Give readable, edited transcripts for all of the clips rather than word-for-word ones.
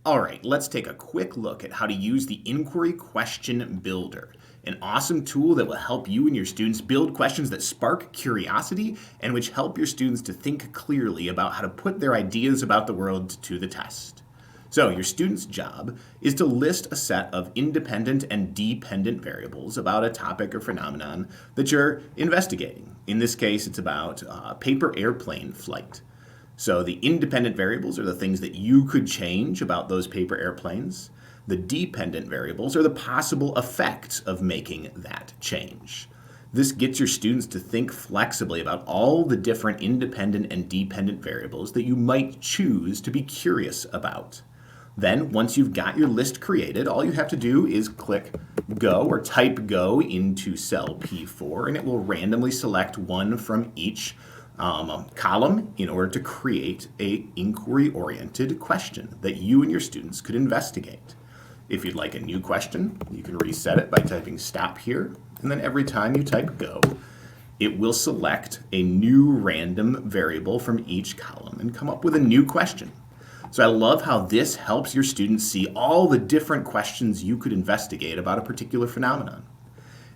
All right, let's take a quick look at how to use the Inquiry Question Builder, an awesome tool that will help you and your students build questions that spark curiosity and which help your students to think clearly about how to put their ideas about the world to the test. So your student's job is to list a set of independent and dependent variables about a topic or phenomenon that you're investigating. In this case, it's about paper airplane flight. So the independent variables are the things that you could change about those paper airplanes. The dependent variables are the possible effects of making that change. This gets your students to think flexibly about all the different independent and dependent variables that you might choose to be curious about. Then, once you've got your list created, all you have to do is click Go or type Go into cell P4, and it will randomly select one from each column in order to create an inquiry-oriented question that you and your students could investigate. If you'd like a new question, you can reset it by typing Stop here, and then every time you type Go, it will select a new random variable from each column and come up with a new question. So I love how this helps your students see all the different questions you could investigate about a particular phenomenon.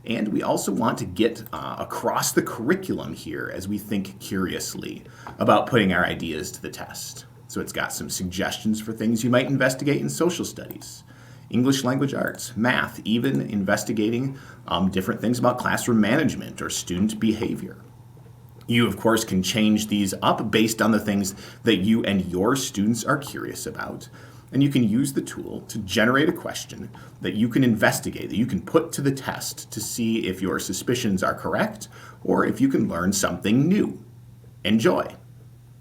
And we also want to get across the curriculum here as we think curiously about putting our ideas to the test. So it's got some suggestions for things you might investigate in social studies, English language arts, math, even investigating different things about classroom management or student behavior. You, of course, can change these up based on the things that you and your students are curious about. And you can use the tool to generate a question that you can investigate, that you can put to the test to see if your suspicions are correct or if you can learn something new. Enjoy!